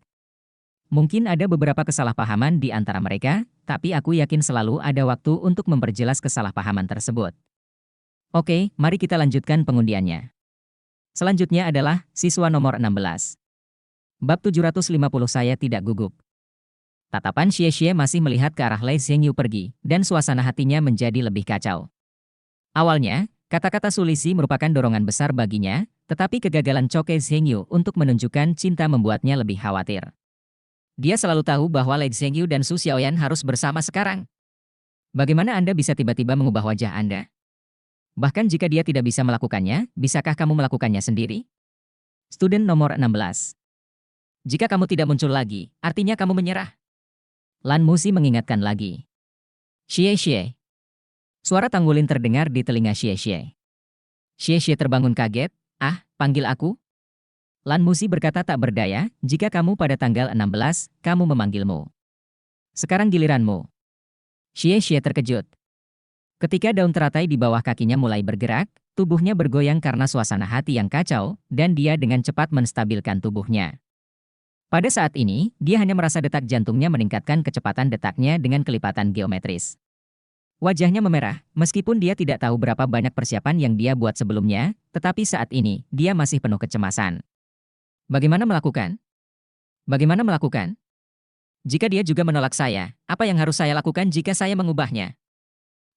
Mungkin ada beberapa kesalahpahaman di antara mereka, tapi aku yakin selalu ada waktu untuk memperjelas kesalahpahaman tersebut. Oke, mari kita lanjutkan pengundiannya. Selanjutnya adalah siswa nomor 16. Bab 750 saya tidak gugup. Tatapan Xie masih melihat ke arah Lei Zhengyu pergi, dan suasana hatinya menjadi lebih kacau. Awalnya, kata-kata Sulisi merupakan dorongan besar baginya, tetapi kegagalan Choke Zhengyu untuk menunjukkan cinta membuatnya lebih khawatir. Dia selalu tahu bahwa Lei Zhengyu dan Su Xiaoyan harus bersama sekarang. Bagaimana Anda bisa tiba-tiba mengubah wajah Anda? Bahkan jika dia tidak bisa melakukannya, bisakah kamu melakukannya sendiri? Student nomor 16. Jika kamu tidak muncul lagi, artinya kamu menyerah. Lan Musi mengingatkan lagi. Xie. Suara Tanggulin terdengar di telinga Xie. Xie terbangun kaget. Ah, panggil aku? Lan Musi berkata tak berdaya, jika kamu pada tanggal 16, kamu memanggilmu. Sekarang giliranmu. Xie terkejut. Ketika daun teratai di bawah kakinya mulai bergerak, tubuhnya bergoyang karena suasana hati yang kacau, dan dia dengan cepat menstabilkan tubuhnya. Pada saat ini, dia hanya merasa detak jantungnya meningkatkan kecepatan detaknya dengan kelipatan geometris. Wajahnya memerah, meskipun dia tidak tahu berapa banyak persiapan yang dia buat sebelumnya, tetapi saat ini, dia masih penuh kecemasan. Bagaimana melakukan? Bagaimana melakukan? Jika dia juga menolak saya, apa yang harus saya lakukan jika saya mengubahnya?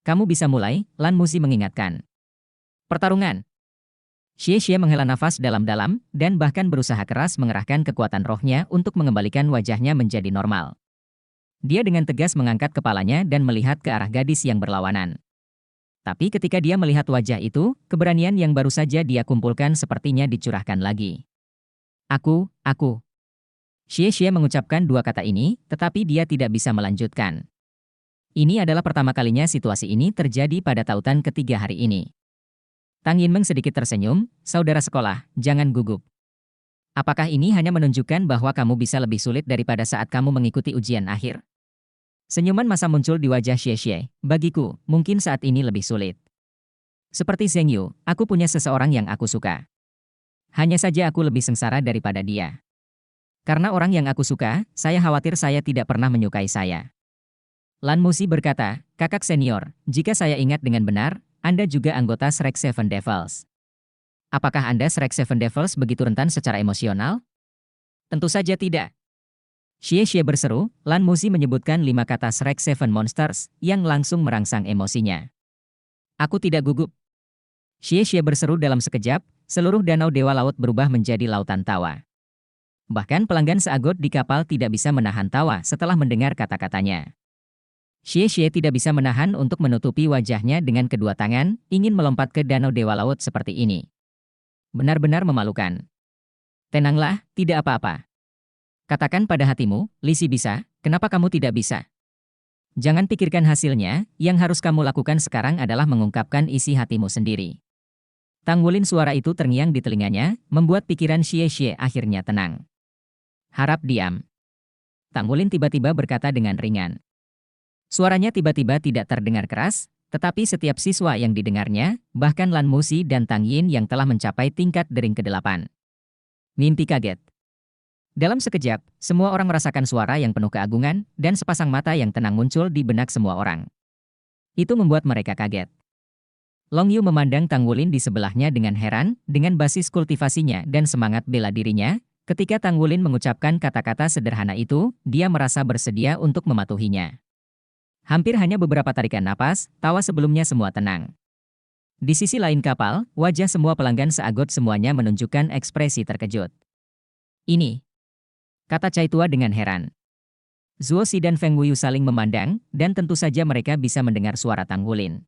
Kamu bisa mulai, Lan Musi mengingatkan. Pertarungan. Xie menghela nafas dalam-dalam, dan bahkan berusaha keras mengerahkan kekuatan rohnya untuk mengembalikan wajahnya menjadi normal. Dia dengan tegas mengangkat kepalanya dan melihat ke arah gadis yang berlawanan. Tapi ketika dia melihat wajah itu, keberanian yang baru saja dia kumpulkan sepertinya dicurahkan lagi. Aku. Xie mengucapkan dua kata ini, tetapi dia tidak bisa melanjutkan. Ini adalah pertama kalinya situasi ini terjadi pada tautan ketiga hari ini. Tang Yinmeng sedikit tersenyum, saudara sekolah, jangan gugup. Apakah ini hanya menunjukkan bahwa kamu bisa lebih sulit daripada saat kamu mengikuti ujian akhir? Senyuman masa muncul di wajah Xie. Bagiku, mungkin saat ini lebih sulit. Seperti Zheng Yu, aku punya seseorang yang aku suka. Hanya saja aku lebih sengsara daripada dia. Karena orang yang aku suka, saya khawatir saya tidak pernah menyukai saya. Lan Musi berkata, kakak senior, jika saya ingat dengan benar, Anda juga anggota Shrek Seven Devils. Apakah Anda Shrek Seven Devils begitu rentan secara emosional? Tentu saja tidak. Xie berseru, Lan Musi menyebutkan 5 kata Shrek Seven Monsters, yang langsung merangsang emosinya. Aku tidak gugup. Xie berseru dalam sekejap, seluruh danau Dewa Laut berubah menjadi lautan tawa. Bahkan pelanggan seagot di kapal tidak bisa menahan tawa setelah mendengar kata-katanya. Xie tidak bisa menahan untuk menutupi wajahnya dengan kedua tangan, ingin melompat ke danau Dewa Laut seperti ini. Benar-benar memalukan. Tenanglah, tidak apa-apa. Katakan pada hatimu, Lisi bisa, kenapa kamu tidak bisa? Jangan pikirkan hasilnya, yang harus kamu lakukan sekarang adalah mengungkapkan isi hatimu sendiri. Tanggulin suara itu terngiang di telinganya, membuat pikiran Xie akhirnya tenang. Harap diam. Tanggulin tiba-tiba berkata dengan ringan. Suaranya tiba-tiba tidak terdengar keras, tetapi setiap siswa yang didengarnya, bahkan Lan Musi dan Tang Yin yang telah mencapai tingkat dering ke-8. Mimpi kaget. Dalam sekejap, semua orang merasakan suara yang penuh keagungan, dan sepasang mata yang tenang muncul di benak semua orang. Itu membuat mereka kaget. Long Yu memandang Tang Wulin di sebelahnya dengan heran, dengan basis kultivasinya dan semangat bela dirinya. Ketika Tang Wulin mengucapkan kata-kata sederhana itu, dia merasa bersedia untuk mematuhinya. Hampir hanya beberapa tarikan napas, tawa sebelumnya semua tenang. Di sisi lain kapal, wajah semua pelanggan seagot semuanya menunjukkan ekspresi terkejut. Ini, kata Cai Tua dengan heran. Zuo Si dan Feng Wuyu saling memandang, dan tentu saja mereka bisa mendengar suara Tang Wulin.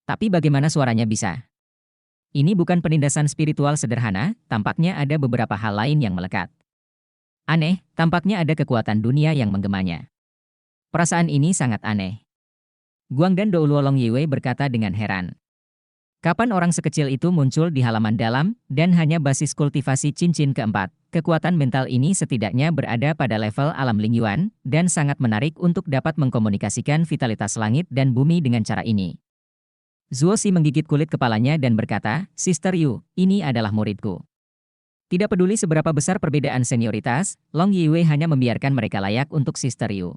Tapi bagaimana suaranya bisa? Ini bukan penindasan spiritual sederhana, tampaknya ada beberapa hal lain yang melekat. Aneh, tampaknya ada kekuatan dunia yang menggemanya. Perasaan ini sangat aneh. Guangdan Douluolong Yiwei berkata dengan heran. Kapan orang sekecil itu muncul di halaman dalam, dan hanya basis kultivasi cincin keempat, kekuatan mental ini setidaknya berada pada level alam Lingyuan, dan sangat menarik untuk dapat mengkomunikasikan vitalitas langit dan bumi dengan cara ini. Zuo Si menggigit kulit kepalanya dan berkata, Sister Yu, ini adalah muridku. Tidak peduli seberapa besar perbedaan senioritas, Long Yiwei hanya membiarkan mereka layak untuk Sister Yu.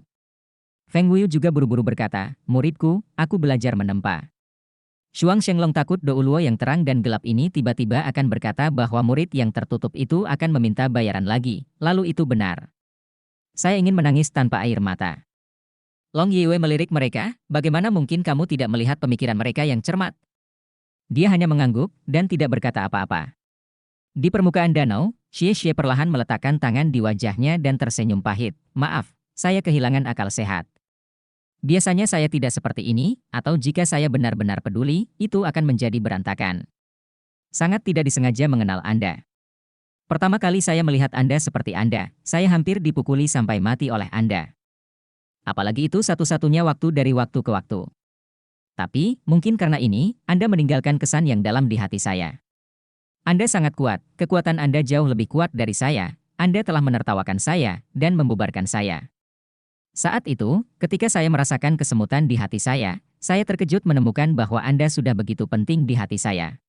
Feng Wuyu juga buru-buru berkata, muridku, aku belajar menempa. Shuang Shenglong takut Do Uluo yang terang dan gelap ini tiba-tiba akan berkata bahwa murid yang tertutup itu akan meminta bayaran lagi, lalu itu benar. Saya ingin menangis tanpa air mata. Long Yiwei melirik mereka, bagaimana mungkin kamu tidak melihat pemikiran mereka yang cermat? Dia hanya mengangguk, dan tidak berkata apa-apa. Di permukaan danau, Xie perlahan meletakkan tangan di wajahnya dan tersenyum pahit. Maaf, saya kehilangan akal sehat. Biasanya saya tidak seperti ini, atau jika saya benar-benar peduli, itu akan menjadi berantakan. Sangat tidak disengaja mengenal Anda. Pertama kali saya melihat Anda seperti Anda, saya hampir dipukuli sampai mati oleh Anda. Apalagi itu satu-satunya waktu dari waktu ke waktu. Tapi, mungkin karena ini, Anda meninggalkan kesan yang dalam di hati saya. Anda sangat kuat, kekuatan Anda jauh lebih kuat dari saya, Anda telah menertawakan saya, dan membubarkan saya. Saat itu, ketika saya merasakan kesemutan di hati saya terkejut menemukan bahwa Anda sudah begitu penting di hati saya.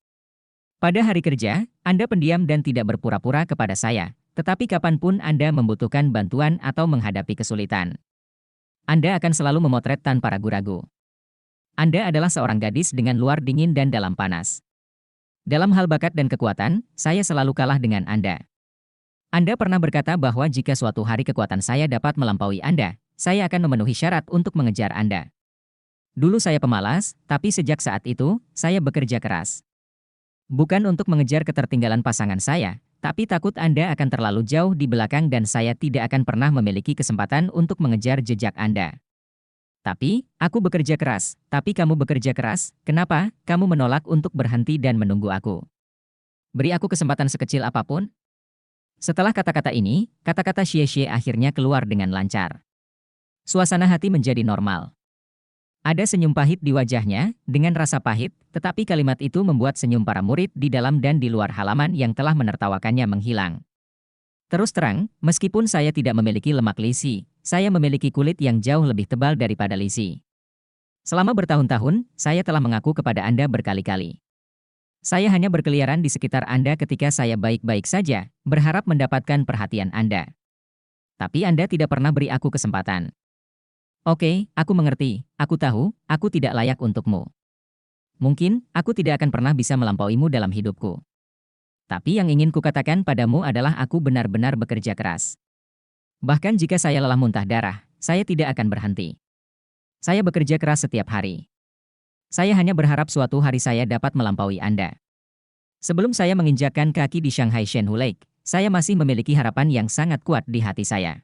Pada hari kerja, Anda pendiam dan tidak berpura-pura kepada saya, tetapi kapanpun Anda membutuhkan bantuan atau menghadapi kesulitan, Anda akan selalu memotret tanpa ragu-ragu. Anda adalah seorang gadis dengan luar dingin dan dalam panas. Dalam hal bakat dan kekuatan, saya selalu kalah dengan Anda. Anda pernah berkata bahwa jika suatu hari kekuatan saya dapat melampaui Anda, saya akan memenuhi syarat untuk mengejar Anda. Dulu saya pemalas, tapi sejak saat itu, saya bekerja keras. Bukan untuk mengejar ketertinggalan pasangan saya, tapi takut Anda akan terlalu jauh di belakang dan saya tidak akan pernah memiliki kesempatan untuk mengejar jejak Anda. Tapi, aku bekerja keras, tapi kamu bekerja keras, kenapa kamu menolak untuk berhenti dan menunggu aku? Beri aku kesempatan sekecil apapun? Setelah kata-kata ini, kata-kata Xie akhirnya keluar dengan lancar. Suasana hati menjadi normal. Ada senyum pahit di wajahnya, dengan rasa pahit, tetapi kalimat itu membuat senyum para murid di dalam dan di luar halaman yang telah menertawakannya menghilang. Terus terang, meskipun saya tidak memiliki lemak lisi, saya memiliki kulit yang jauh lebih tebal daripada lisi. Selama bertahun-tahun, saya telah mengaku kepada Anda berkali-kali. Saya hanya berkeliaran di sekitar Anda ketika saya baik-baik saja, berharap mendapatkan perhatian Anda. Tapi Anda tidak pernah beri aku kesempatan. Oke, aku mengerti, aku tahu, aku tidak layak untukmu. Mungkin, aku tidak akan pernah bisa melampauimu dalam hidupku. Tapi yang ingin kukatakan padamu adalah aku benar-benar bekerja keras. Bahkan jika saya lelah muntah darah, saya tidak akan berhenti. Saya bekerja keras setiap hari. Saya hanya berharap suatu hari saya dapat melampaui Anda. Sebelum saya menginjakkan kaki di Shanghai Shenhu Lake, saya masih memiliki harapan yang sangat kuat di hati saya.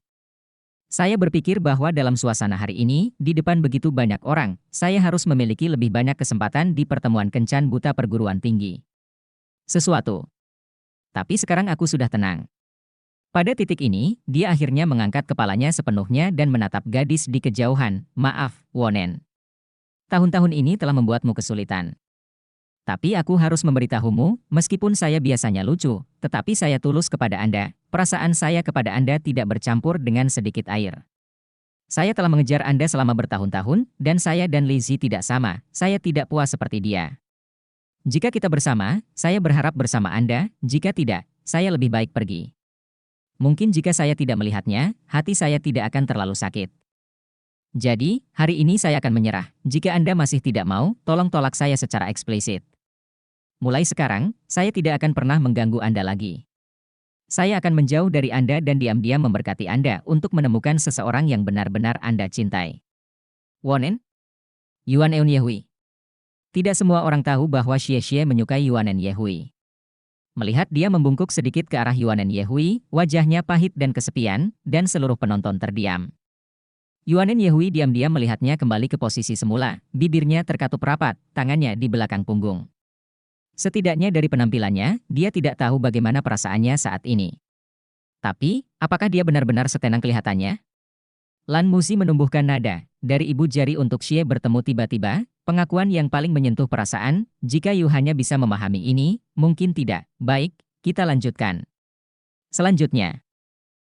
Saya berpikir bahwa dalam suasana hari ini, di depan begitu banyak orang, saya harus memiliki lebih banyak kesempatan di pertemuan kencan buta perguruan tinggi. Sesuatu. Tapi sekarang aku sudah tenang. Pada titik ini, dia akhirnya mengangkat kepalanya sepenuhnya dan menatap gadis di kejauhan. Maaf, Wonen. Tahun-tahun ini telah membuatmu kesulitan. Tapi aku harus memberitahumu, meskipun saya biasanya lucu, tetapi saya tulus kepada Anda, perasaan saya kepada Anda tidak bercampur dengan sedikit air. Saya telah mengejar Anda selama bertahun-tahun, dan saya dan Lizzie tidak sama, saya tidak puas seperti dia. Jika kita bersama, saya berharap bersama Anda, jika tidak, saya lebih baik pergi. Mungkin jika saya tidak melihatnya, hati saya tidak akan terlalu sakit. Jadi, hari ini saya akan menyerah, jika Anda masih tidak mau, tolong tolak saya secara eksplisit. Mulai sekarang, saya tidak akan pernah mengganggu Anda lagi. Saya akan menjauh dari Anda dan diam-diam memberkati Anda untuk menemukan seseorang yang benar-benar Anda cintai. Wonen? Yuan Eun Yehui. Tidak semua orang tahu bahwa Xie menyukai Yuanen Yehui. Melihat dia membungkuk sedikit ke arah Yuanen Yehui, wajahnya pahit dan kesepian, dan seluruh penonton terdiam. Yuanen Yehui diam-diam melihatnya kembali ke posisi semula, bibirnya terkatup rapat, tangannya di belakang punggung. Setidaknya dari penampilannya, dia tidak tahu bagaimana perasaannya saat ini. Tapi, apakah dia benar-benar setenang kelihatannya? Lan Musi menumbuhkan nada, dari ibu jari untuk Xie bertemu tiba-tiba, pengakuan yang paling menyentuh perasaan, jika Yu hanya bisa memahami ini, mungkin tidak. Baik, kita lanjutkan. Selanjutnya.